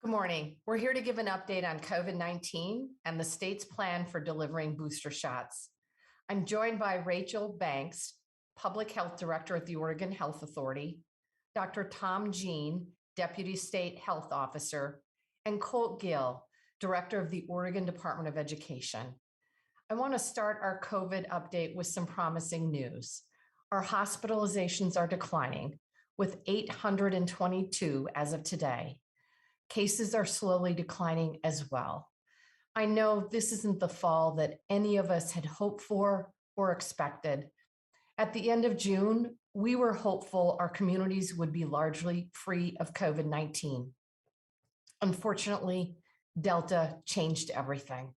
Good morning. We're here to give an update on COVID-19 and the state's plan for delivering booster shots. I'm joined by Rachel Banks, Public Health Director at the Oregon Health Authority, Dr. Tom Jean, Deputy State Health Officer, and Colt Gill, Director of the Oregon Department of Education. I want to start our COVID update with some promising news. Our hospitalizations are declining, with 822 as of today. Cases are slowly declining as well. I know this isn't the fall that any of us had hoped for or expected. At the end of June, we were hopeful our communities would be largely free of COVID-19. Unfortunately, Delta changed everything.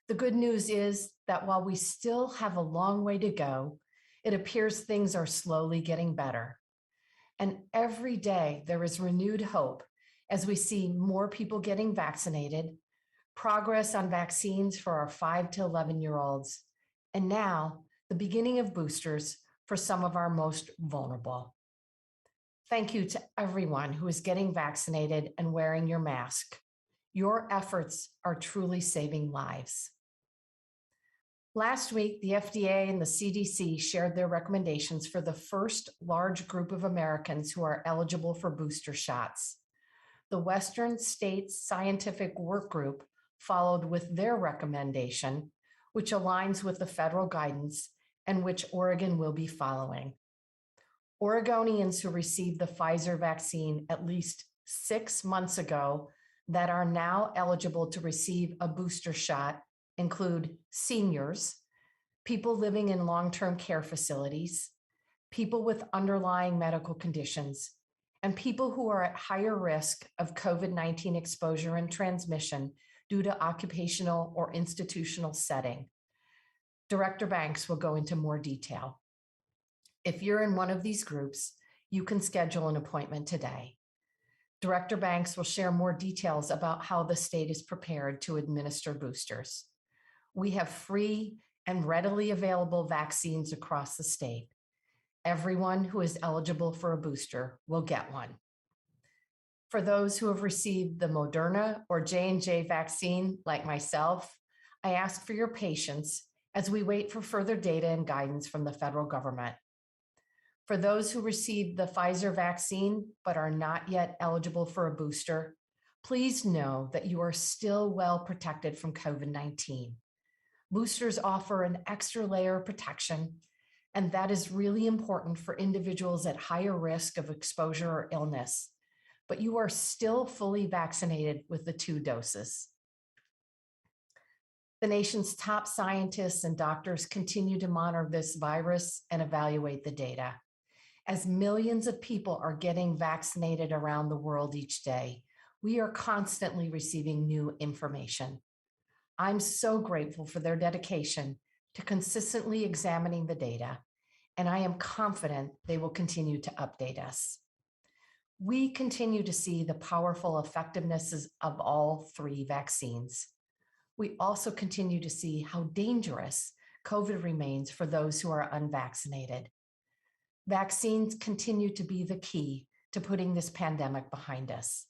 The good news is that while we still have a long way to go, it appears things are slowly getting better. And every day there is renewed hope as we see more people getting vaccinated, progress on vaccines for our 5 to 11-year-olds, and now the beginning of boosters for some of our most vulnerable. Thank you to everyone who is getting vaccinated and wearing your mask. Your efforts are truly saving lives. Last week, the FDA and the CDC shared their recommendations for the first large group of Americans who are eligible for booster shots. The Western States Scientific Work Group followed with their recommendation, which aligns with the federal guidance and which Oregon will be following. Oregonians who received the Pfizer vaccine at least 6 months ago that are now eligible to receive a booster shot include seniors, people living in long-term care facilities, people with underlying medical conditions, and people who are at higher risk of COVID-19 exposure and transmission due to occupational or institutional setting. Director Banks will go into more detail. If you're in one of these groups, you can schedule an appointment today. Director Banks will share more details about how the state is prepared to administer boosters. We have free and readily available vaccines across the state. Everyone who is eligible for a booster will get one. For those who have received the Moderna or J&J vaccine, like myself, I ask for your patience as we wait for further data and guidance from the federal government. For those who received the Pfizer vaccine but are not yet eligible for a booster, please know that you are still well protected from COVID-19. Boosters offer an extra layer of protection, and that is really important for individuals at higher risk of exposure or illness, but you are still fully vaccinated with the 2 doses. The nation's top scientists and doctors continue to monitor this virus and evaluate the data. As millions of people are getting vaccinated around the world each day, we are constantly receiving new information. I'm so grateful for their dedication to consistently examining the data, and I am confident they will continue to update us. We continue to see the powerful effectiveness of all 3 vaccines. We also continue to see how dangerous COVID remains for those who are unvaccinated. Vaccines continue to be the key to putting this pandemic behind us.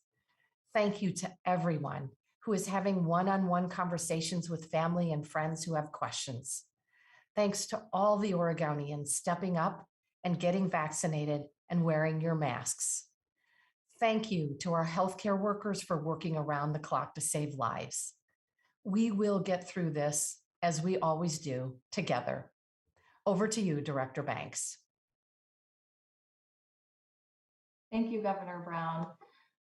Thank you to everyone who is having one-on-one conversations with family and friends who have questions. Thanks to all the Oregonians stepping up and getting vaccinated and wearing your masks. Thank you to our healthcare workers for working around the clock to save lives. We will get through this, as we always do, together. Over to you, Director Banks. Thank you, Governor Brown.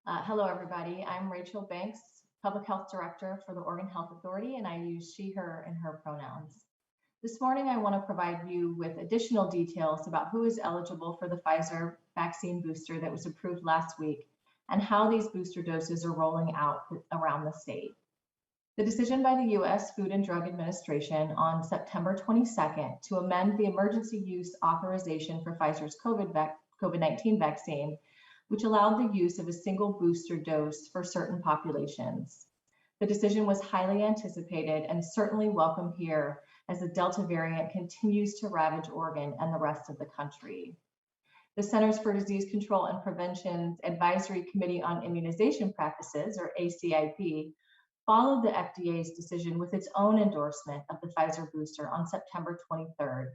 Hello, everybody. I'm Rachel Banks, Public Health Director for the Oregon Health Authority, and I use she, her, and her pronouns. This morning, I want to provide you with additional details about who is eligible for the Pfizer vaccine booster that was approved last week and how these booster doses are rolling out around the state. The decision by the U.S. Food and Drug Administration on September 22nd to amend the emergency use authorization for Pfizer's COVID-19 vaccine, which allowed the use of a single booster dose for certain populations. The decision was highly anticipated and certainly welcome here as the Delta variant continues to ravage Oregon and the rest of the country. The Centers for Disease Control and Prevention's Advisory Committee on Immunization Practices, or ACIP, followed the FDA's decision with its own endorsement of the Pfizer booster on September 23rd.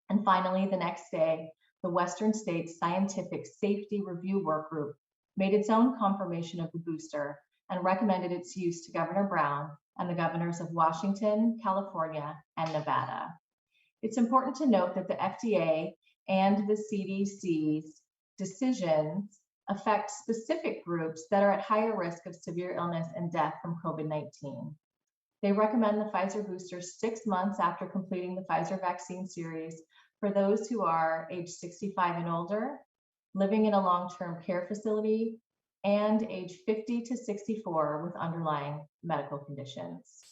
And finally, the next day, the Western States Scientific Safety Review Work Group made its own confirmation of the booster and recommended its use to Governor Brown and the governors of Washington, California, and Nevada. It's important to note that the FDA and the CDC's decisions affect specific groups that are at higher risk of severe illness and death from COVID-19. They recommend the Pfizer booster 6 months after completing the Pfizer vaccine series for those who are age 65 and older, living in a long-term care facility, and age 50 to 64 with underlying medical conditions.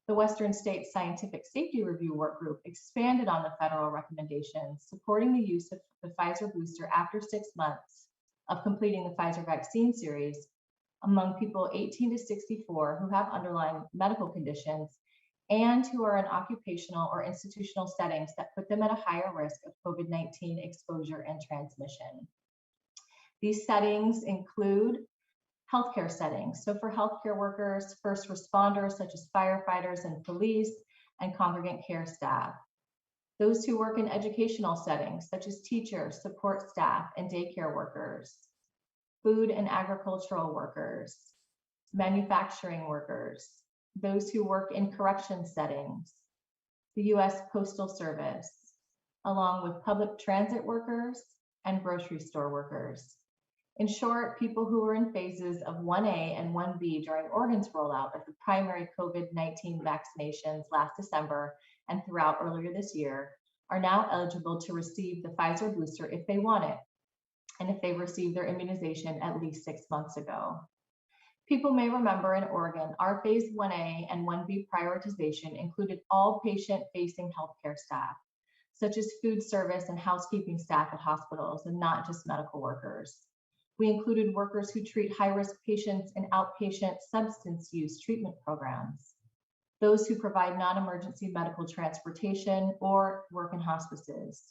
The Western States Scientific Safety Review Work Group expanded on the federal recommendations supporting the use of the Pfizer booster after 6 months of completing the Pfizer vaccine series among people 18 to 64 who have underlying medical conditions and who are in occupational or institutional settings that put them at a higher risk of COVID-19 exposure and transmission. These settings include healthcare settings. So for healthcare workers, first responders such as firefighters and police, and congregant care staff. Those who work in educational settings such as teachers, support staff, and daycare workers. Food and agricultural workers, manufacturing workers, those who work in correction settings, the U.S. Postal Service, along with public transit workers and grocery store workers. In short, people who were in phases of 1A and 1B during Oregon's rollout of the primary COVID-19 vaccinations last December and throughout earlier this year are now eligible to receive the Pfizer booster if they want it, and if they received their immunization at least 6 months ago. People may remember in Oregon, our phase 1A and 1B prioritization included all patient-facing healthcare staff, such as food service and housekeeping staff at hospitals, and not just medical workers. We included workers who treat high-risk patients in outpatient substance use treatment programs, those who provide non-emergency medical transportation or work in hospices.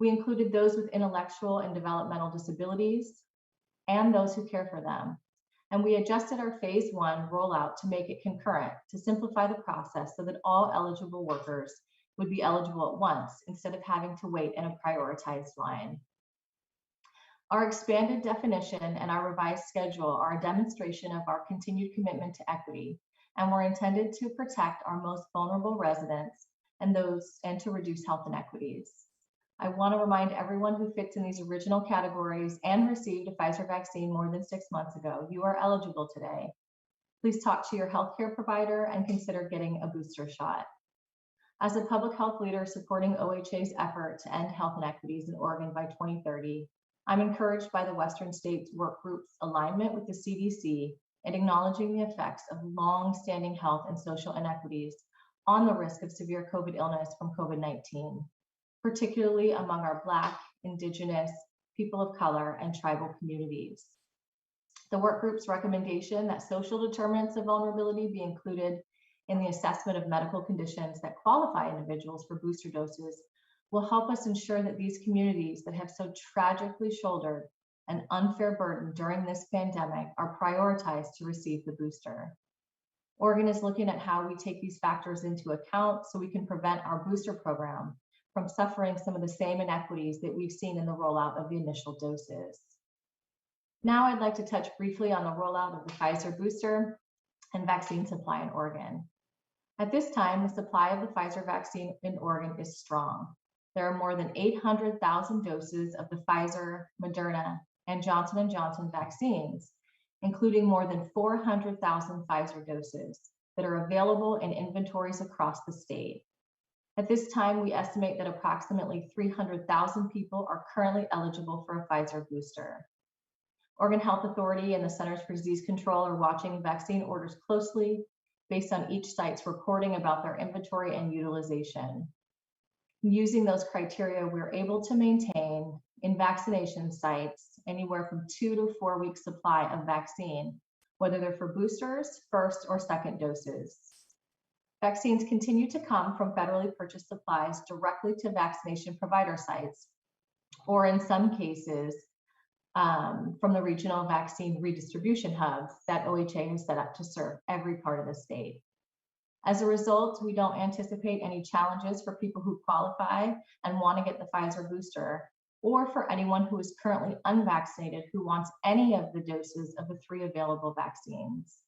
We included those with intellectual and developmental disabilities and those who care for them. And we adjusted our phase 1 rollout to make it concurrent to simplify the process so that all eligible workers would be eligible at once instead of having to wait in a prioritized line. Our expanded definition and our revised schedule are a demonstration of our continued commitment to equity, and were intended to protect our most vulnerable residents and to reduce health inequities. I want to remind everyone who fits in these original categories and received a Pfizer vaccine more than 6 months ago, you are eligible today. Please talk to your healthcare provider and consider getting a booster shot. As a public health leader supporting OHA's effort to end health inequities in Oregon by 2030, I'm encouraged by the Western States Work Group's alignment with the CDC and acknowledging the effects of long-standing health and social inequities on the risk of severe COVID illness from COVID-19, particularly among our Black, Indigenous, people of color, and tribal communities. The work group's recommendation that social determinants of vulnerability be included in the assessment of medical conditions that qualify individuals for booster doses will help us ensure that these communities that have so tragically shouldered an unfair burden during this pandemic are prioritized to receive the booster. Oregon is looking at how we take these factors into account so we can prevent our booster program from suffering some of the same inequities that we've seen in the rollout of the initial doses. Now I'd like to touch briefly on the rollout of the Pfizer booster and vaccine supply in Oregon. At this time, the supply of the Pfizer vaccine in Oregon is strong. There are more than 800,000 doses of the Pfizer, Moderna, and Johnson & Johnson vaccines, including more than 400,000 Pfizer doses that are available in inventories across the state. At this time, we estimate that approximately 300,000 people are currently eligible for a Pfizer booster. Oregon Health Authority and the Centers for Disease Control are watching vaccine orders closely based on each site's reporting about their inventory and utilization. Using those criteria, we're able to maintain in vaccination sites anywhere from 2 to 4 weeks supply of vaccine, whether they're for boosters, first or second doses. Vaccines continue to come from federally purchased supplies directly to vaccination provider sites or in some cases, from the regional vaccine redistribution hubs that OHA has set up to serve every part of the state. As a result, we don't anticipate any challenges for people who qualify and want to get the Pfizer booster, or for anyone who is currently unvaccinated who wants any of the doses of the 3 available vaccines.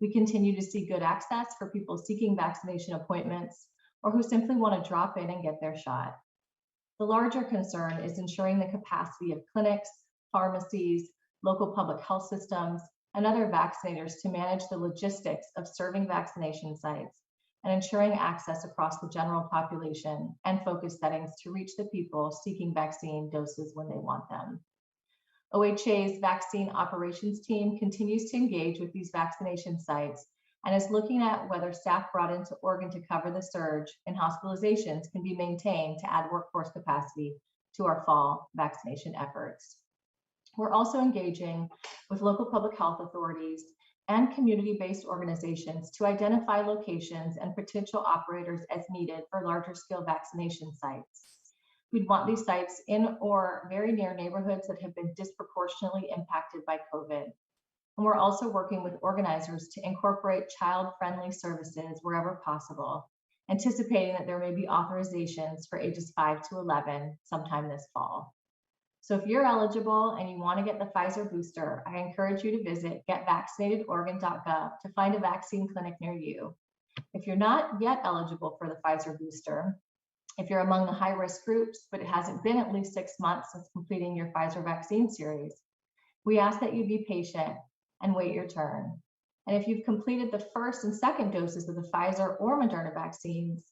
We continue to see good access for people seeking vaccination appointments or who simply want to drop in and get their shot. The larger concern is ensuring the capacity of clinics, pharmacies, local public health systems, and other vaccinators to manage the logistics of serving vaccination sites and ensuring access across the general population and focus settings to reach the people seeking vaccine doses when they want them. OHA's vaccine operations team continues to engage with these vaccination sites and is looking at whether staff brought into Oregon to cover the surge in hospitalizations can be maintained to add workforce capacity to our fall vaccination efforts. We're also engaging with local public health authorities and community-based organizations to identify locations and potential operators as needed for larger scale vaccination sites. We'd want these sites in or very near neighborhoods that have been disproportionately impacted by COVID. And we're also working with organizers to incorporate child-friendly services wherever possible, anticipating that there may be authorizations for ages 5 to 11 sometime this fall. So if you're eligible and you want to get the Pfizer booster, I encourage you to visit getvaccinatedoregon.gov to find a vaccine clinic near you. If you're not yet eligible for the Pfizer booster, if you're among the high-risk groups, but it hasn't been at least 6 months since completing your Pfizer vaccine series, we ask that you be patient and wait your turn. And if you've completed the first and second doses of the Pfizer or Moderna vaccines,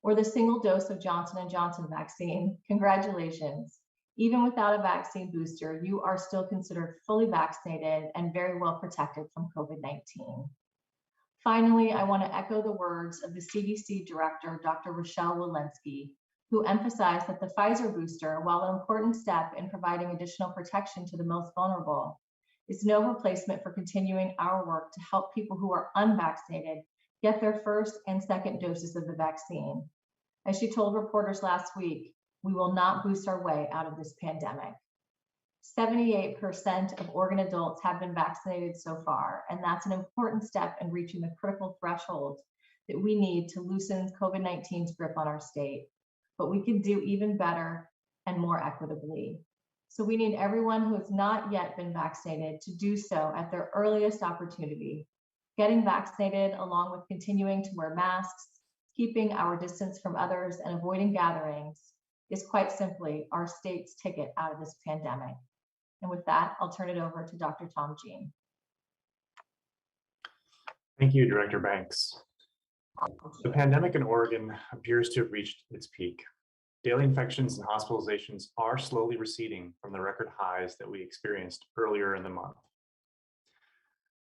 or the single dose of Johnson & Johnson vaccine, congratulations. Even without a vaccine booster, you are still considered fully vaccinated and very well protected from COVID-19. Finally, I want to echo the words of the CDC Director, Dr. Rochelle Walensky, who emphasized that the Pfizer booster, while an important step in providing additional protection to the most vulnerable, is no replacement for continuing our work to help people who are unvaccinated get their first and second doses of the vaccine. As she told reporters last week, we will not boost our way out of this pandemic. 78% of Oregon adults have been vaccinated so far, and that's an important step in reaching the critical threshold that we need to loosen COVID-19's grip on our state. But we can do even better and more equitably. So we need everyone who has not yet been vaccinated to do so at their earliest opportunity. Getting vaccinated, along with continuing to wear masks, keeping our distance from others, and avoiding gatherings, is quite simply our state's ticket out of this pandemic. And with that, I'll turn it over to Dr. Tom Jean. Thank you, Director Banks. The pandemic in Oregon appears to have reached its peak. Daily infections and hospitalizations are slowly receding from the record highs that we experienced earlier in the month.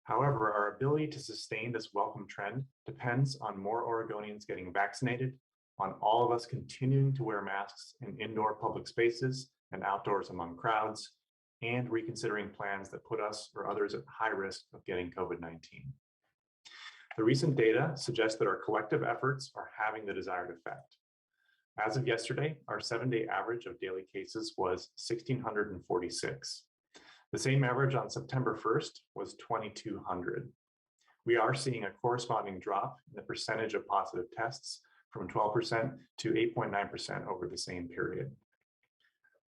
However, our ability to sustain this welcome trend depends on more Oregonians getting vaccinated, on all of us continuing to wear masks in indoor public spaces and outdoors among crowds, and reconsidering plans that put us or others at high risk of getting COVID-19. The recent data suggests that our collective efforts are having the desired effect. As of yesterday, our 7-day average of daily cases was 1,646. The same average on September 1st was 2,200. We are seeing a corresponding drop in the percentage of positive tests from 12% to 8.9% over the same period.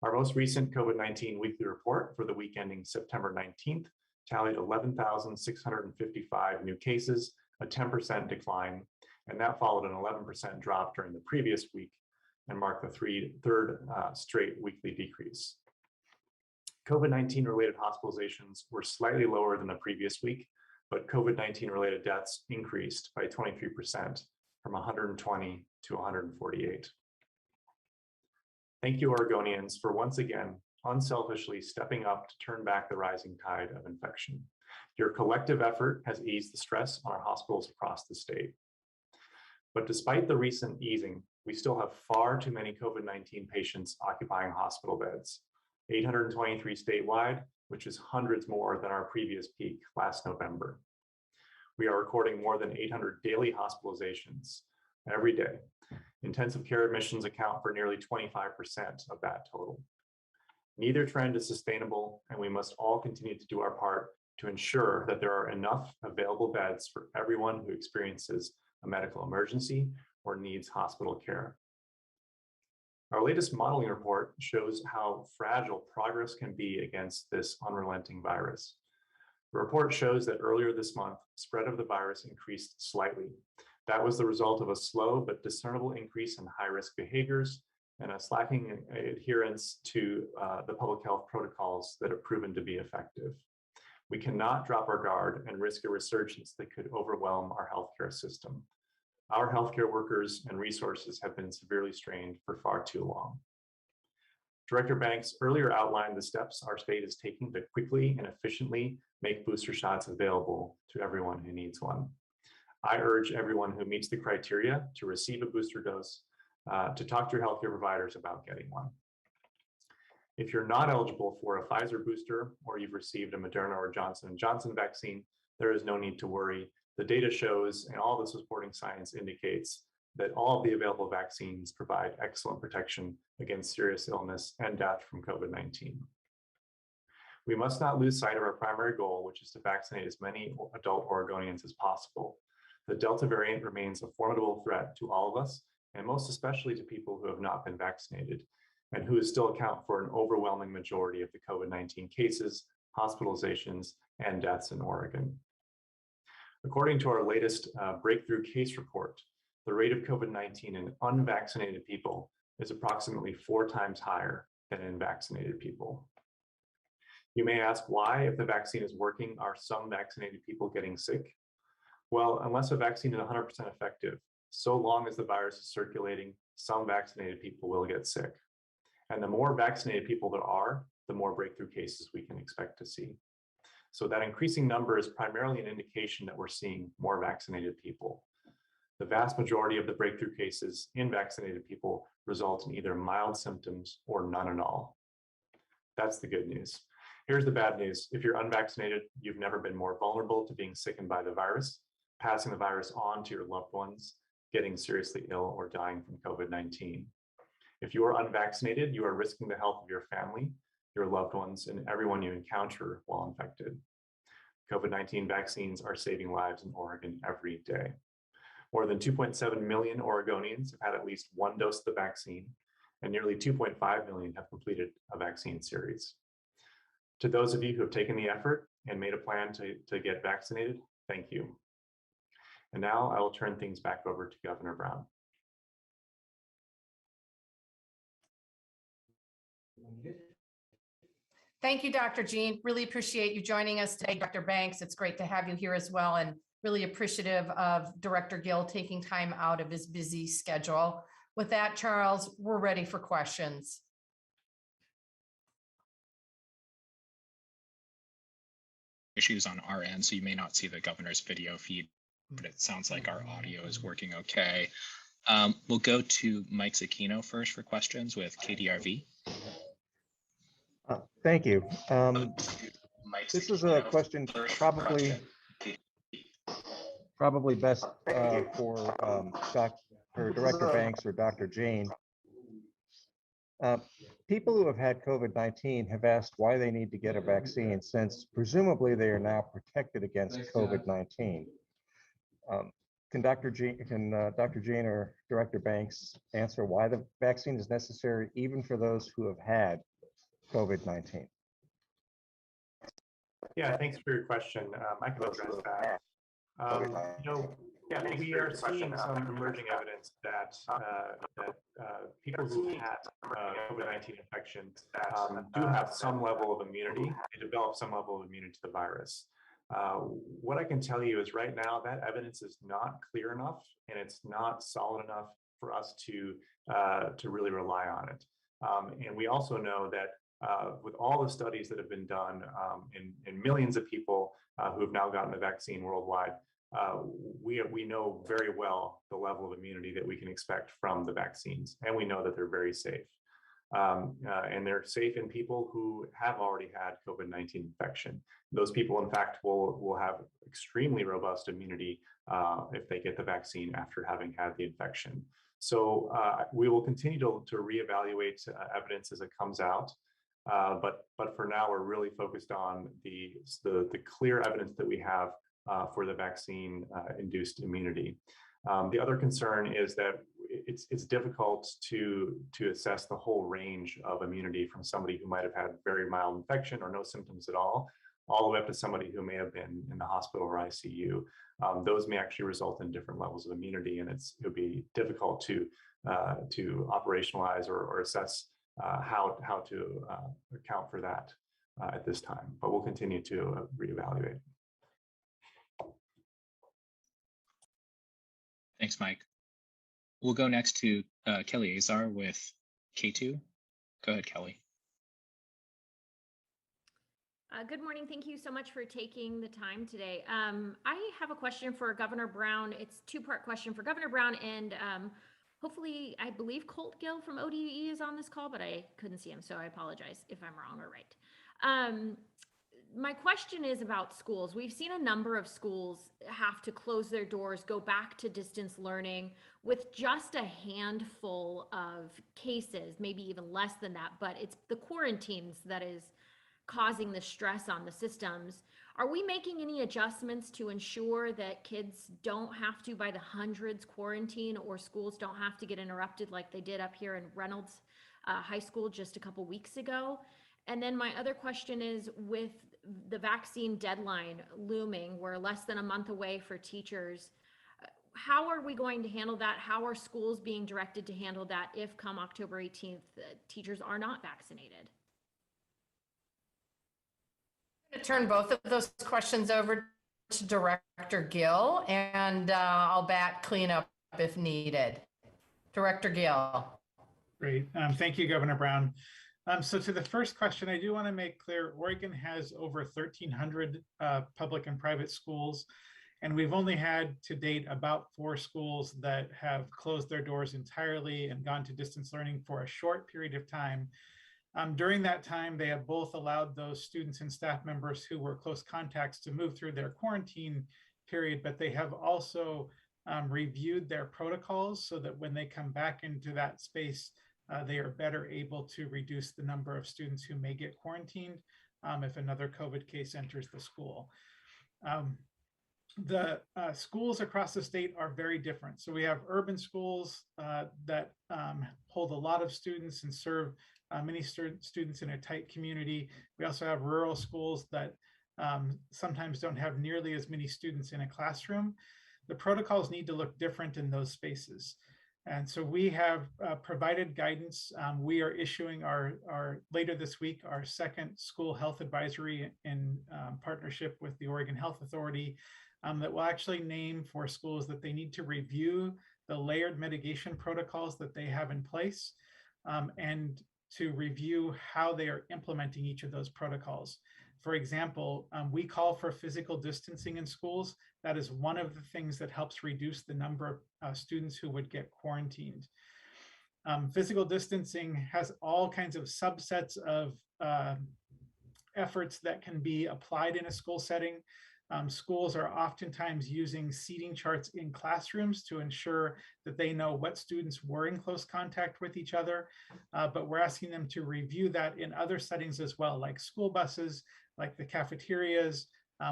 Our most recent COVID-19 weekly report for the week ending September 19th tallied 11,655 new cases, a 10% decline, and that followed an 11% drop during the previous week and marked the third straight weekly decrease. COVID-19 related hospitalizations were slightly lower than the previous week, but COVID-19 related deaths increased by 23% from 120 to 148. Thank you, Oregonians, for once again unselfishly stepping up to turn back the rising tide of infection. Your collective effort has eased the stress on our hospitals across the state. But despite the recent easing, we still have far too many COVID-19 patients occupying hospital beds, 823 statewide, which is hundreds more than our previous peak last November. We are recording more than 800 daily hospitalizations every day. Intensive care admissions account for nearly 25% of that total. Neither trend is sustainable, and we must all continue to do our part to ensure that there are enough available beds for everyone who experiences a medical emergency or needs hospital care. Our latest modeling report shows how fragile progress can be against this unrelenting virus. The report shows that earlier this month, spread of the virus increased slightly. That was the result of a slow but discernible increase in high-risk behaviors and a slacking adherence to the public health protocols that have proven to be effective. We cannot drop our guard and risk a resurgence that could overwhelm our healthcare system. Our healthcare workers and resources have been severely strained for far too long. Director Banks earlier outlined the steps our state is taking to quickly and efficiently make booster shots available to everyone who needs one. I urge everyone who meets the criteria to receive a booster dose to talk to your healthcare providers about getting one. If you're not eligible for a Pfizer booster or you've received a Moderna or Johnson & Johnson vaccine, there is no need to worry. The data shows and all the supporting science indicates that all of the available vaccines provide excellent protection against serious illness and death from COVID-19. We must not lose sight of our primary goal, which is to vaccinate as many adult Oregonians as possible. The Delta variant remains a formidable threat to all of us, and most especially to people who have not been vaccinated, and who still account for an overwhelming majority of the COVID-19 cases, hospitalizations, and deaths in Oregon. According to our latest breakthrough case report, the rate of COVID-19 in unvaccinated people is approximately 4 times higher than in vaccinated people. You may ask why, if the vaccine is working, are some vaccinated people getting sick? Well, unless a vaccine is 100% effective, so long as the virus is circulating, some vaccinated people will get sick. And the more vaccinated people there are, the more breakthrough cases we can expect to see. So that increasing number is primarily an indication that we're seeing more vaccinated people. The vast majority of the breakthrough cases in vaccinated people result in either mild symptoms or none at all. That's the good news. Here's the bad news. If you're unvaccinated, you've never been more vulnerable to being sickened by the virus, passing the virus on to your loved ones, getting seriously ill, or dying from COVID-19. If you are unvaccinated, you are risking the health of your family, your loved ones, and everyone you encounter while infected. COVID-19 vaccines are saving lives in Oregon every day. More than 2.7 million Oregonians have had at least one dose of the vaccine, and nearly 2.5 million have completed a vaccine series. To those of you who have taken the effort and made a plan to get vaccinated, thank you. And now I will turn things back over to Governor Brown. Thank you, Dr. Jean. Really appreciate you joining us today, Dr. Banks. It's great to have you here as well, and really appreciative of Director Gill taking time out of his busy schedule. With that, Charles, we're ready for questions. Issues on our end, so you may not see the governor's video feed, but it sounds like our audio is working okay. We'll go to Mike Zucchino first for questions with KDRV. Thank you. This is a question probably best for Director Banks or Dr. Jean. People who have had COVID-19 have asked why they need to get a vaccine, since presumably they are now protected against COVID-19. Can Dr. Jean or Director Banks answer why the vaccine is necessary even for those who have had COVID-19? Yeah, thanks for your question. I can address that. We are seeing some emerging evidence that people who had COVID-19 infection do have some level of immunity. They develop some level of immunity to the virus. What I can tell you is right now that evidence is not clear enough, and it's not solid enough for us to really rely on it. And we also know that with all the studies that have been done in millions of people who have now gotten the vaccine worldwide, we know very well the level of immunity that we can expect from the vaccines, and we know that they're very safe. And they're safe in people who have already had COVID-19 infection. Those people, in fact, will have extremely robust immunity if they get the vaccine after having had the infection. So we will continue to reevaluate evidence as it comes out. But for now, we're really focused on the clear evidence that we have for the vaccine induced immunity. The other concern is that it's difficult to assess the whole range of immunity from somebody who might have had very mild infection or no symptoms at all the way up to somebody who may have been in the hospital or ICU. Those may actually result in different levels of immunity, and it would be difficult to operationalize or assess how to account for that at this time. But we'll continue to reevaluate. Thanks, Mike. We'll go next to Kelly Azar with K2. Go ahead, Kelly. Good morning. Thank you so much for taking the time today. I have a question for Governor Brown. It's a two-part question for Governor Brown, and hopefully, I believe Colt Gill from ODE is on this call, but I couldn't see him, so I apologize if I'm wrong or right. My question is about schools. We've seen a number of schools have to close their doors, go back to distance learning with just a handful of cases, maybe even less than that, but it's the quarantines that is causing the stress on the systems. Are we making any adjustments to ensure that kids don't have to, by the hundreds, quarantine, or schools don't have to get interrupted like they did up here in Reynolds High School just a couple weeks ago? And then my other question is, with the vaccine deadline looming, we're less than a month away for teachers. How are we going to handle that? How are schools being directed to handle that if come October 18th, teachers are not vaccinated? I'm going to turn both of those questions over to Director Gill, and I'll back clean up if needed. Director Gill. Great. Thank you, Governor Brown. So to the first question, I do want to make clear, Oregon has over 1,300 public and private schools, and we've only had to date about 4 schools that have closed their doors entirely and gone to distance learning for a short period of time. During that time, they have both allowed those students and staff members who were close contacts to move through their quarantine period, but they have also reviewed their protocols so that when they come back into that space, they are better able to reduce the number of students who may get quarantined if another COVID case enters the school. The schools across the state are very different. So we have urban schools that hold a lot of students and serve many students in a tight community. We also have rural schools that sometimes don't have nearly as many students in a classroom. The protocols need to look different in those spaces. And so we have provided guidance. We are issuing our later this week, our second school health advisory in partnership with the Oregon Health Authority that will actually name for schools that they need to review the layered mitigation protocols that they have in place and to review how they are implementing each of those protocols. For example, we call for physical distancing in schools. That is one of the things that helps reduce the number of students who would get quarantined. Physical distancing has all kinds of subsets of efforts that can be applied in a school setting. Schools are oftentimes using seating charts in classrooms to ensure that they know what students were in close contact with each other, but we're asking them to review that in other settings as well, like school buses, like the cafeterias,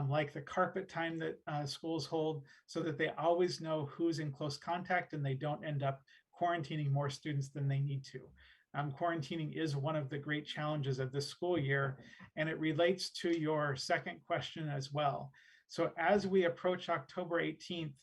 like the carpet time that schools hold, so that they always know who's in close contact and they don't end up quarantining more students than they need to. Quarantining is one of the great challenges of this school year, and it relates to your second question as well. So as we approach October 18th,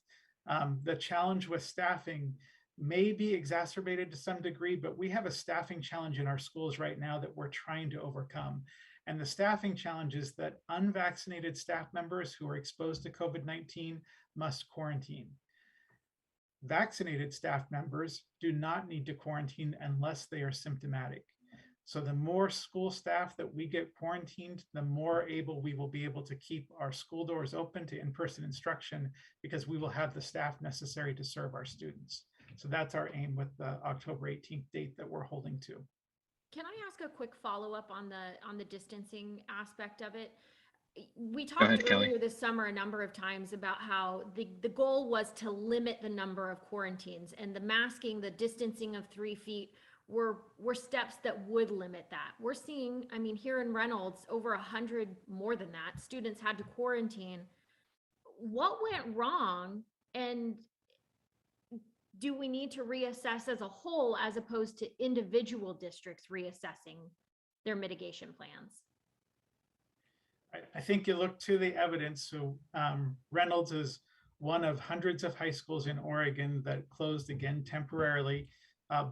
the challenge with staffing may be exacerbated to some degree, but we have a staffing challenge in our schools right now that we're trying to overcome. And the staffing challenge is that unvaccinated staff members who are exposed to COVID-19 must quarantine. Vaccinated staff members do not need to quarantine unless they are symptomatic. So the more school staff that we get quarantined, the more able we will be able to keep our school doors open to in-person instruction, because we will have the staff necessary to serve our students. So that's our aim with the October 18th date that we're holding to. Can I ask a quick follow-up on the distancing aspect of it? We talked earlier this summer a number of times about how the goal was to limit the number of quarantines, and the masking, the distancing of 3 feet were steps that would limit that. We're seeing, I mean, here in Reynolds, over 100, more than that, students had to quarantine. What went wrong? And do we need to reassess as a whole as opposed to individual districts reassessing their mitigation plans? I think you look to the evidence. So Reynolds is one of hundreds of high schools in Oregon that closed again temporarily,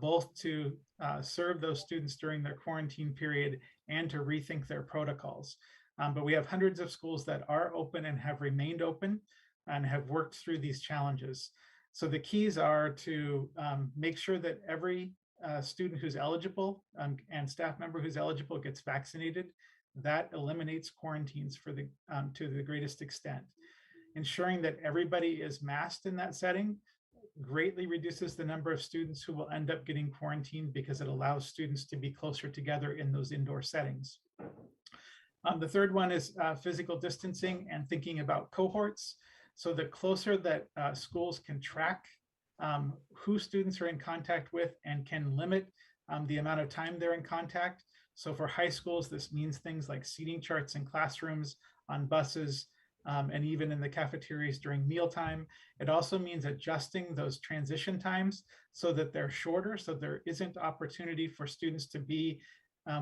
both to serve those students during their quarantine period and to rethink their protocols. But we have hundreds of schools that are open and have remained open and have worked through these challenges. So the keys are to make sure that every student who's eligible and staff member who's eligible gets vaccinated. That eliminates quarantines for the to the greatest extent. Ensuring that everybody is masked in that setting greatly reduces the number of students who will end up getting quarantined because it allows students to be closer together in those indoor settings. The third one is physical distancing and thinking about cohorts. So the closer that schools can track who students are in contact with and can limit the amount of time they're in contact. So for high schools, this means things like seating charts in classrooms, on buses, and even in the cafeterias during mealtime. It also means adjusting those transition times so that they're shorter, so there isn't opportunity for students to be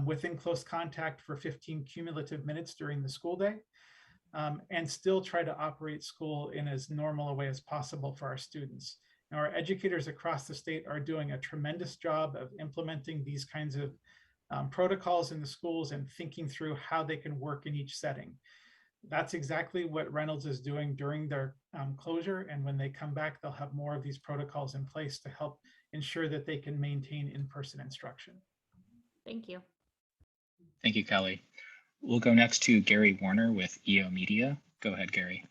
within close contact for 15 cumulative minutes during the school day, and still try to operate school in as normal a way as possible for our students. Now, our educators across the state are doing a tremendous job of implementing these kinds of protocols in the schools and thinking through how they can work in each setting. That's exactly what Reynolds is doing during their closure. And when they come back, they'll have more of these protocols in place to help ensure that they can maintain in-person instruction. Thank you. Thank you, Kelly. We'll go next to Gary Warner with EO Media. Go ahead, Gary.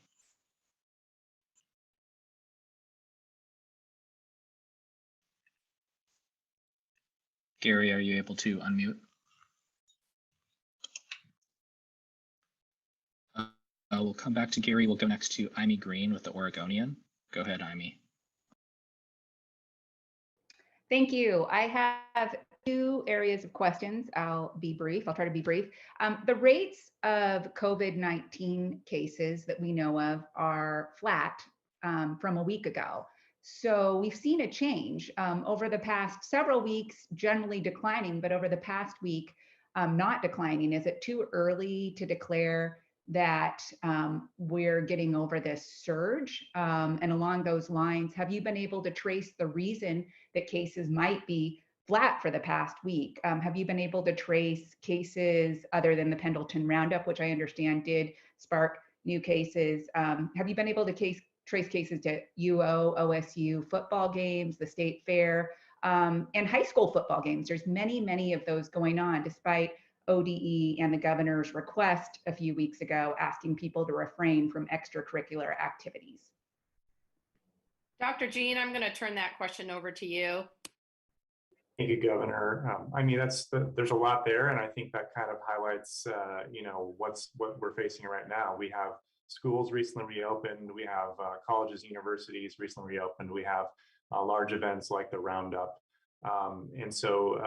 Gary, are you able to unmute? We'll come back to Gary. We'll go next to Amy Green with the Oregonian. Go ahead, Amy. Thank you. I have two areas of questions. I'll be brief. I'll try to be brief. The rates of COVID-19 cases that we know of are flat from a week ago. So we've seen a change over the past several weeks, generally declining, but over the past week, not declining. Is it too early to declare that we're getting over this surge? And along those lines, have you been able to trace the reason that cases might be flat for the past week? Have you been able to trace cases other than the Pendleton Roundup, which I understand did spark new cases? Have you been able to trace cases to UO, OSU football games, the state fair, and high school football games? There's many of those going on, despite ODE and the governor's request a few weeks ago asking people to refrain from extracurricular activities. Dr. Jean, I'm going to turn that question over to you. Thank you, Governor. I mean, there's a lot there, and I think that kind of highlights, what we're facing right now. We have schools recently reopened. We have colleges, universities recently reopened. We have large events like the Roundup, and so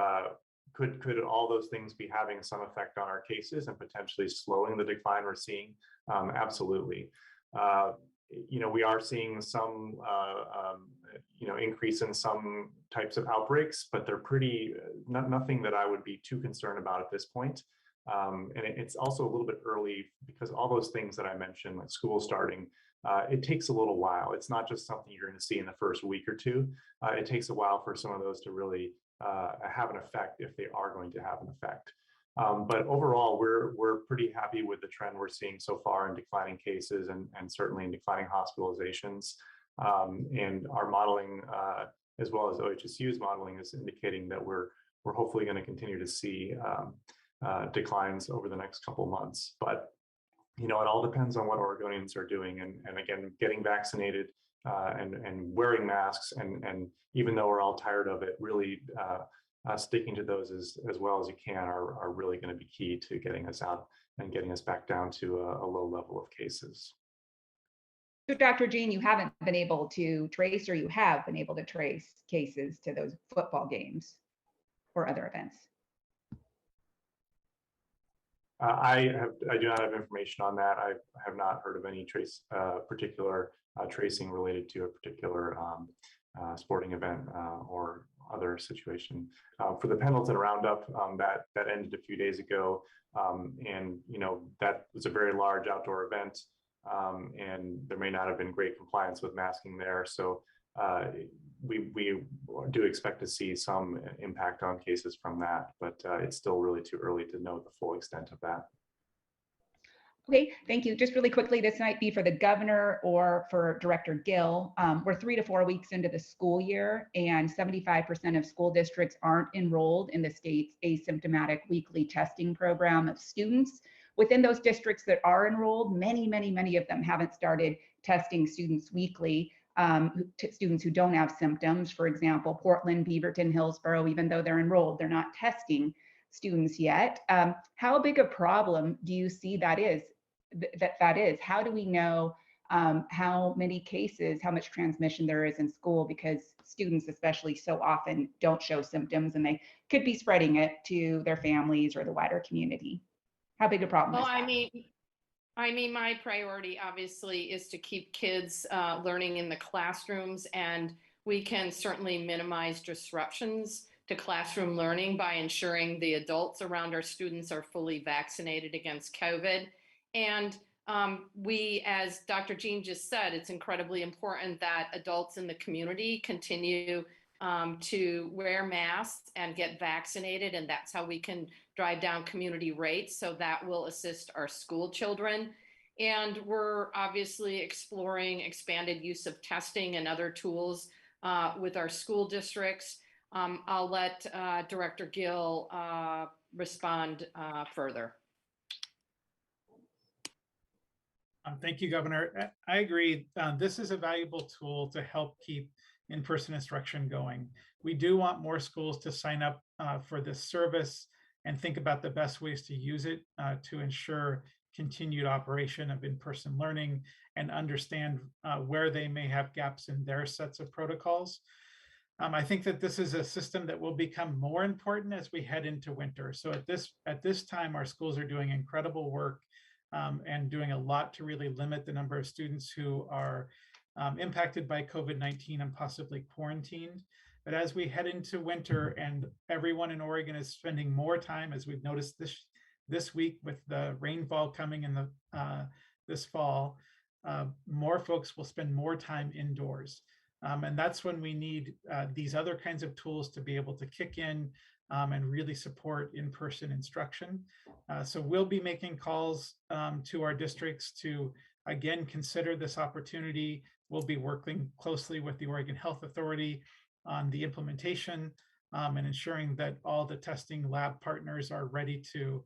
could all those things be having some effect on our cases and potentially slowing the decline we're seeing? Absolutely. We are seeing some increase in some types of outbreaks, but they're pretty nothing that I would be too concerned about at this point. And it's also a little bit early because all those things that I mentioned, like school starting, it takes a little while. It's not just something you're going to see in the first week or two. It takes a while for some of those to really have an effect, if they are going to have an effect. But overall, we're pretty happy with the trend we're seeing so far in declining cases and certainly in declining hospitalizations. And our modeling, as well as OHSU's modeling, is indicating that we're hopefully going to continue to see declines over the next couple months. But it all depends on what Oregonians are doing, and again, getting vaccinated and wearing masks, and even though we're all tired of it, really sticking to those as well as you can are really going to be key to getting us out and getting us back down to a low level of cases. So Dr. Jean, you haven't been able to trace, or you have been able to trace cases to those football games? or other events? I do not have information on that. I have not heard of any particular tracing related to a particular sporting event or other situation. For the Pendleton Roundup, that ended a few days ago, and that was a very large outdoor event, and there may not have been great compliance with masking there. So we do expect to see some impact on cases from that, but it's still really too early to know the full extent of that. Okay, thank you. Just really quickly, this might be for the governor or for Director Gill. We're 3 to 4 weeks into the school year, and 75% of school districts aren't enrolled in the state's asymptomatic weekly testing program of students. Within those districts that are enrolled, many of them haven't started testing students weekly. Students who don't have symptoms, for example, Portland, Beaverton, Hillsborough, even though they're enrolled, they're not testing students yet. How big a problem do you see that is? How do we know how many cases, how much transmission there is in school, because students especially so often don't show symptoms and they could be spreading it to their families or the wider community? How big a problem Well, is that? I mean, my priority obviously is to keep kids learning in the classrooms, and we can certainly minimize disruptions to classroom learning by ensuring the adults around our students are fully vaccinated against COVID. And we, as Dr. Jean just said, it's incredibly important that adults in the community continue to wear masks and get vaccinated, and that's how we can drive down community rates. So that will assist our school children. And we're obviously exploring expanded use of testing and other tools with our school districts. I'll let Director Gill respond further. Thank you, Governor. I agree. This is a valuable tool to help keep in-person instruction going. We do want more schools to sign up for this service and think about the best ways to use it to ensure continued operation of in-person learning and understand where they may have gaps in their sets of protocols. I think that this is a system that will become more important as we head into winter. So at this time, our schools are doing incredible work and doing a lot to really limit the number of students who are impacted by COVID-19 and possibly quarantined. But as we head into winter and everyone in Oregon is spending more time, as we've noticed this week with the rainfall coming in this fall, more folks will spend more time indoors. And that's when we need these other kinds of tools to be able to kick in and really support in-person instruction. So we'll be making calls to our districts to, again, consider this opportunity. We'll be working closely with the Oregon Health Authority on the implementation and ensuring that all the testing lab partners are ready to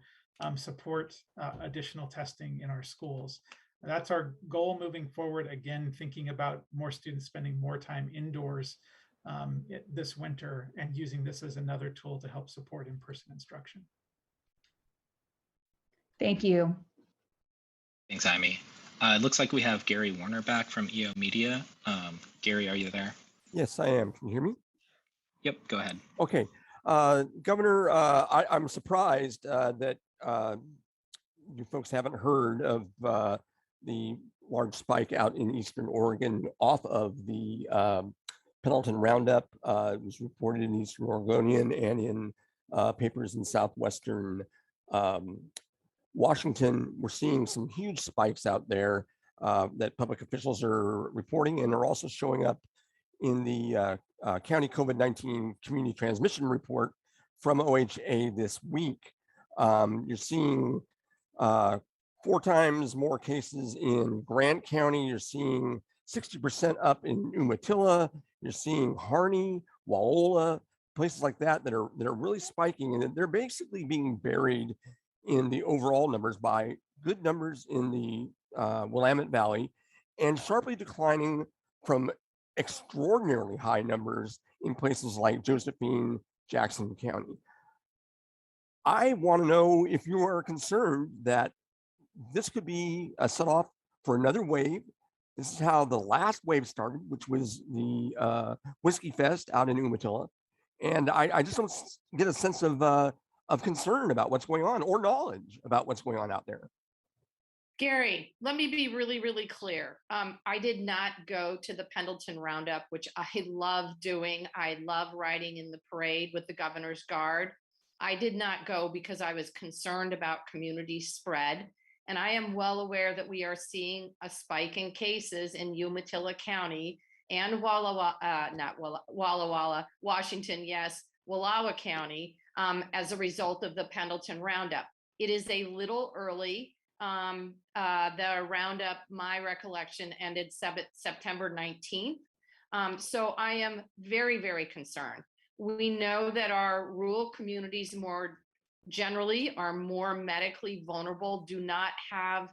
support additional testing in our schools. That's our goal moving forward, again, thinking about more students spending more time indoors this winter and using this as another tool to help support in-person instruction. Thank you. Thanks, Amy. It looks like we have Gary Warner back from EO Media. Gary, are you there? Yes, I am. Can you hear me? Yep, go ahead. Okay. Governor, I'm surprised that you folks haven't heard of the large spike out in Eastern Oregon off of the Pendleton Roundup. It was reported in Eastern Oregonian and in papers in Southwestern Washington. We're seeing some huge spikes out there that public officials are reporting and are also showing up in the county COVID-19 community transmission report from OHA this week. You're seeing 4 times more cases in Grant County. You're seeing 60% up in Umatilla. You're seeing Harney, Wauola, places like that that are really spiking, and they're basically being buried in the overall numbers by good numbers in the Willamette Valley and sharply declining from extraordinarily high numbers in places like Josephine, Jackson County. I want to know if you are concerned that this could be a set off for another wave. This is how the last wave started, which was the Whiskey Fest out in Umatilla. And I just don't get a sense of concern about what's going on or knowledge about what's going on out there. Gary, let me be really, really clear. I did not go to the Pendleton Roundup, which I love doing. I love riding in the parade with the Governor's Guard. I did not go because I was concerned about community spread. And I am well aware that we are seeing a spike in cases in Umatilla County and Walla Walla, Washington, yes, Wallowa County, as a result of the Pendleton Roundup. It is a little early. The roundup, my recollection, ended September 19th. So I am very, very concerned. We know that our rural communities more generally are more medically vulnerable, do not have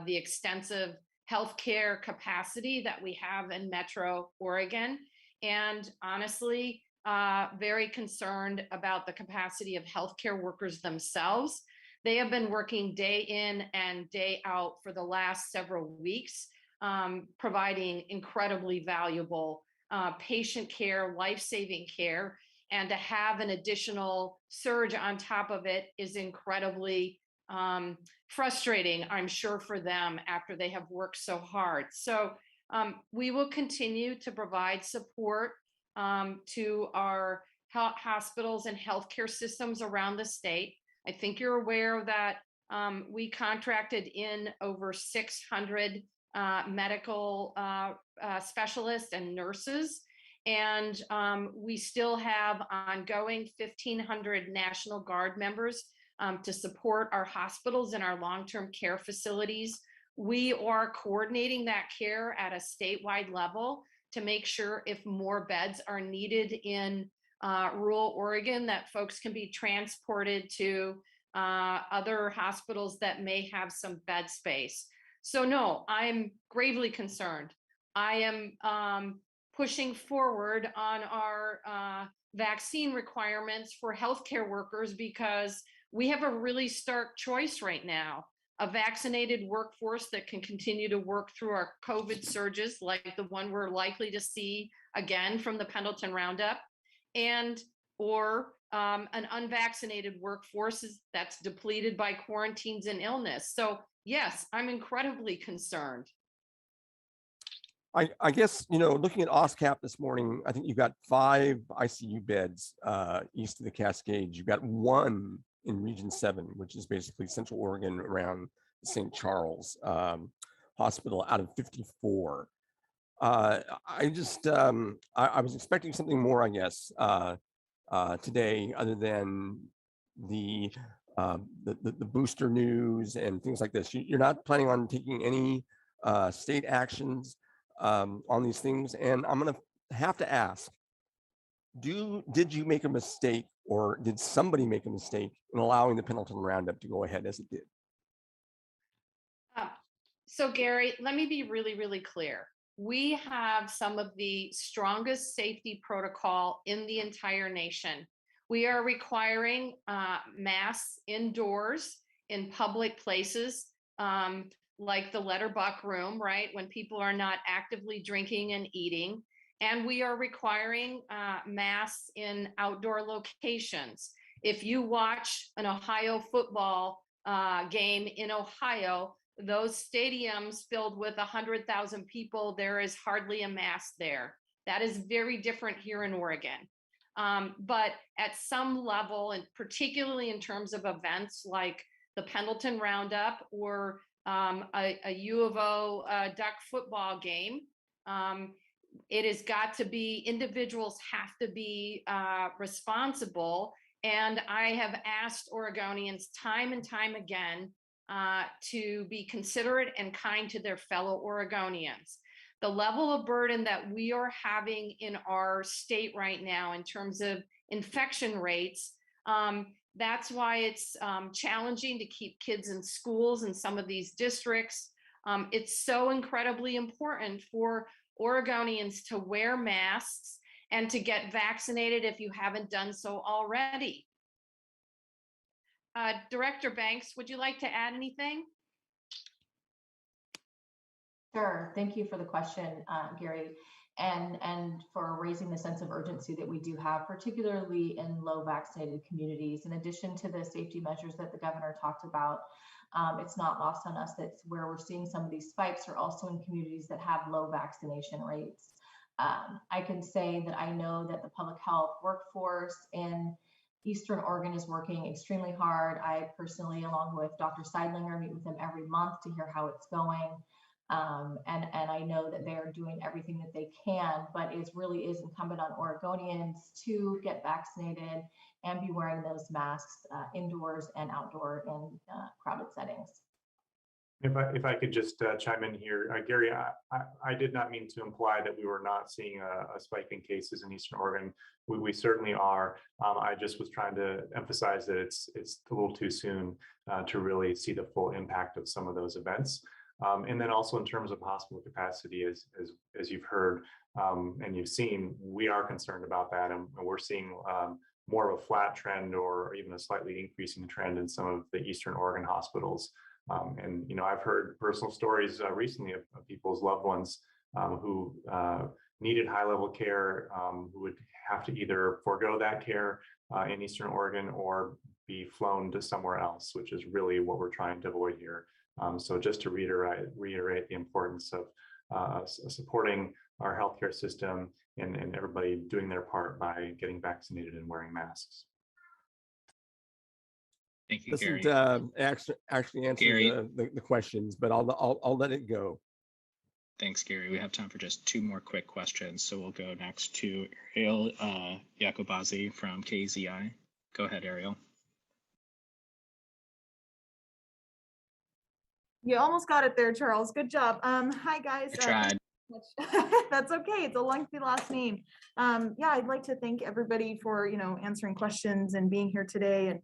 the extensive healthcare capacity that we have in Metro Oregon. And honestly, very concerned about the capacity of healthcare workers themselves. They have been working day in and day out for the last several weeks, providing incredibly valuable patient care, life-saving care. And to have an additional surge on top of it is incredibly frustrating, I'm sure, for them after they have worked so hard. So we will continue to provide support to our hospitals and healthcare systems around the state. I think you're aware that we contracted in over 600 medical specialists and nurses, and we still have ongoing 1,500 National Guard members to support our hospitals and our long-term care facilities. We are coordinating that care at a statewide level to make sure if more beds are needed in rural Oregon, that folks can be transported to other hospitals that may have some bed space. So no, I'm gravely concerned. I am pushing forward on our vaccine requirements for healthcare workers because we have a really stark choice right now. A vaccinated workforce that can continue to work through our COVID surges, like the one we're likely to see again from the Pendleton Roundup, or an unvaccinated workforce that's depleted by quarantines and illness. So yes, I'm incredibly concerned. I guess, looking at OSCAP this morning, I think you've got 5 ICU beds east of the Cascades. You've got 1 in Region 7, which is basically Central Oregon around St. Charles Hospital out of 54. I was expecting something more, I guess, today, other than the booster news and things like this. You're not planning on taking any state actions on these things, and I'm going to have to ask: did you make a mistake, or did somebody make a mistake in allowing the Pendleton Roundup to go ahead as it did? So Gary, let me be really, really clear. We have some of the strongest safety protocol in the entire nation. We are requiring masks indoors in public places, like the Letterbuck room, right? When people are not actively drinking and eating. And we are requiring masks in outdoor locations. If you watch an Ohio football game in Ohio, those stadiums filled with 100,000 people, there is hardly a mask there. That is very different here in Oregon. But at some level, and particularly in terms of events like the Pendleton Roundup or a U of O Duck football game, it has got to be, individuals have to be responsible. And I have asked Oregonians time and time again to be considerate and kind to their fellow Oregonians. The level of burden that we are having in our state right now in terms of infection rates, that's why it's challenging to keep kids in schools in some of these districts. It's so incredibly important for Oregonians to wear masks and to get vaccinated if you haven't done so already. Director Banks, would you like to add anything? Sure. Thank you for the question, Gary. and for raising the sense of urgency that we do have, particularly in low vaccinated communities. In addition to the safety measures that the governor talked about, it's not lost on us that where we're seeing some of these spikes are also in communities that have low vaccination rates. I can say that I know that the public health workforce in Eastern Oregon is working extremely hard. I personally, along with Dr. Seidlinger, meet with them every month to hear how it's going. And I know that they're doing everything that they can, but it really is incumbent on Oregonians to get vaccinated and be wearing those masks indoors and outdoor in crowded settings. If I could just chime in here, Gary, I did not mean to imply that we were not seeing a spike in cases in Eastern Oregon. We certainly are. I just was trying to emphasize that it's a little too soon to really see the full impact of some of those events. And then also in terms of hospital capacity, as you've heard and you've seen, we are concerned about that, and we're seeing more of a flat trend or even a slightly increasing trend in some of the Eastern Oregon hospitals. And I've heard personal stories recently of people's loved ones who needed high-level care, who would have to either forego that care in Eastern Oregon or be flown to somewhere else, which is really what we're trying to avoid here. So just to reiterate the importance of supporting our healthcare system and everybody doing their part by getting vaccinated and wearing masks. Thank you, Gary. Actually answer Gary. the questions, but I'll let it go. Thanks, Gary. We have time for just 2 more quick questions. So we'll go next to Ariel Yacobazi from KZI. Go ahead, Ariel. You almost got it there, Charles. Good job. Hi, guys. I tried. That's okay. It's a lengthy last name. Yeah, I'd like to thank everybody for, answering questions and being here today and,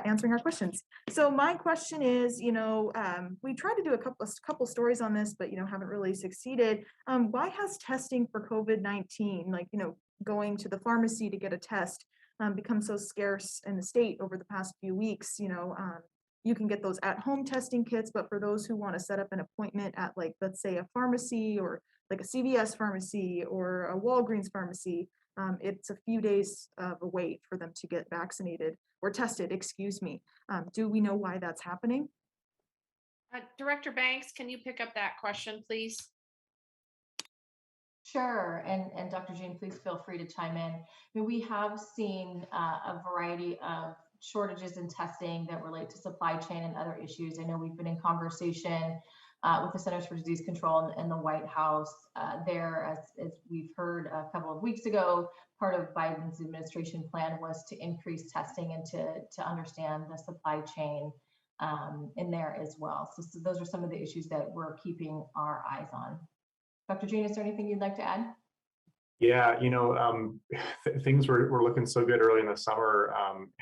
answering our questions. So my question is, we tried to do a couple stories on this, but, haven't really succeeded. Why has testing for COVID-19, like, going to the pharmacy to get a test, become so scarce in the state over the past few weeks? You can get those at-home testing kits, but for those who want to set up an appointment at, like, let's say a pharmacy or like a CVS pharmacy or a Walgreens pharmacy, it's a few days of a wait for them to get vaccinated or tested, excuse me. Do we know why that's happening? Director Banks, can you pick up that question, please? Sure, and Dr. Jean, please feel free to chime in. I mean, we have seen a variety of shortages in testing that relate to supply chain and other issues. I know we've been in conversation with the Centers for Disease Control and the White House there, as we've heard a couple of weeks ago. Part of Biden's administration plan was to increase testing and to understand the supply chain in there as well. So those are some of the issues that we're keeping our eyes on. Dr. Jean, is there anything you'd like to add? Yeah, things were looking so good early in the summer,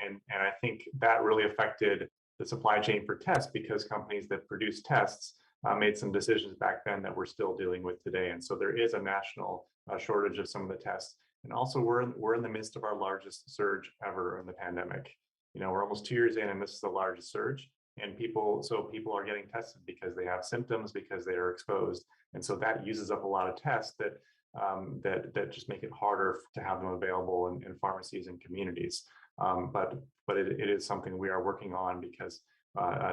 and I think that really affected the supply chain for tests because companies that produce tests made some decisions back then that we're still dealing with today. And so there is a national shortage of some of the tests. And also we're in the midst of our largest surge ever in the pandemic. We're almost 2 years in, and this is the largest surge. And people are getting tested because they have symptoms, because they are exposed, and so that uses up a lot of tests that just make it harder to have them available in pharmacies and communities. But it is something we are working on because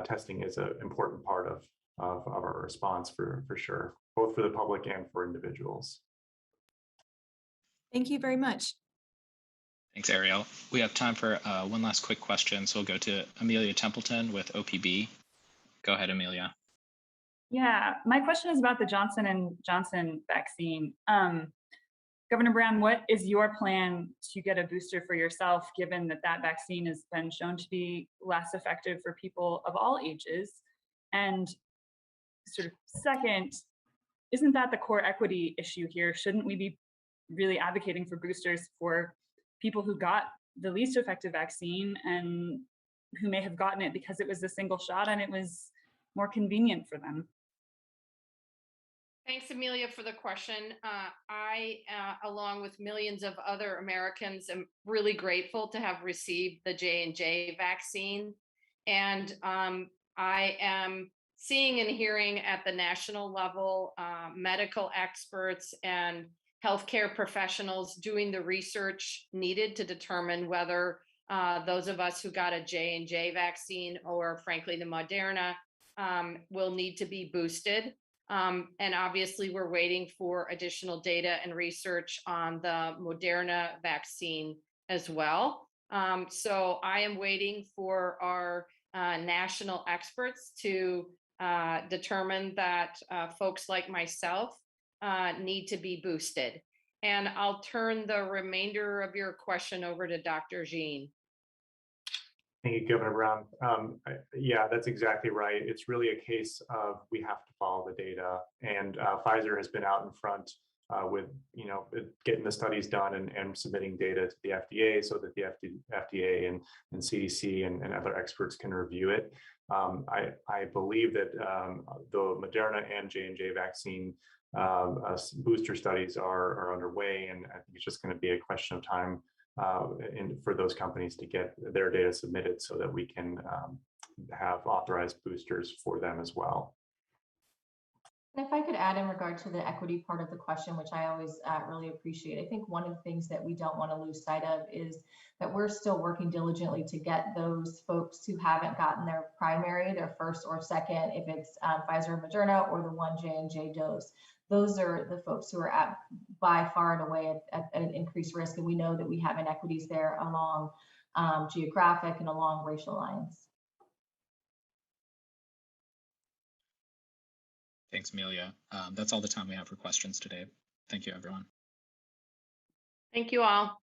testing is an important part of our response for sure, both for the public and for individuals. Thank you very much. Thanks, Ariel. We have time for one last quick question. So we'll go to Amelia Templeton with OPB. Go ahead, Amelia. Yeah, my question is about the Johnson & Johnson vaccine. Governor Brown, what is your plan to get a booster for yourself, given that vaccine has been shown to be less effective for people of all ages? And sort of second, isn't that the core equity issue here? Shouldn't we be really advocating for boosters for people who got the least effective vaccine and who may have gotten it because it was a single shot and it was more convenient for them? Thanks, Amelia, for the question. I, along with millions of other Americans, am really grateful to have received the J&J vaccine. And I am seeing and hearing at the national level, medical experts and healthcare professionals doing the research needed to determine whether those of us who got a J&J vaccine or frankly the Moderna will need to be boosted. And obviously we're waiting for additional data and research on the Moderna vaccine as well. So I am waiting for our national experts to determine that folks like myself need to be boosted. And I'll turn the remainder of your question over to Dr. Jean. Thank you, Governor Brown. Yeah, that's exactly right. It's really a case of we have to follow the data, and Pfizer has been out in front with getting the studies done and submitting data to the FDA so that the FDA and CDC and other experts can review it. I believe that the Moderna and J&J vaccine booster studies are underway, and I think it's just going to be a question of time for those companies to get their data submitted so that we can have authorized boosters for them as well. And if I could add in regard to the equity part of the question, which I always really appreciate, I think one of the things that we don't want to lose sight of is that we're still working diligently to get those folks who haven't gotten their primary, their first or second, if it's Pfizer or Moderna or the one J&J dose. Those are the folks who are at by far and away at an increased risk. And we know that we have inequities there along geographic and along racial lines. Thanks, Amelia. That's all the time we have for questions today. Thank you, everyone. Thank you all.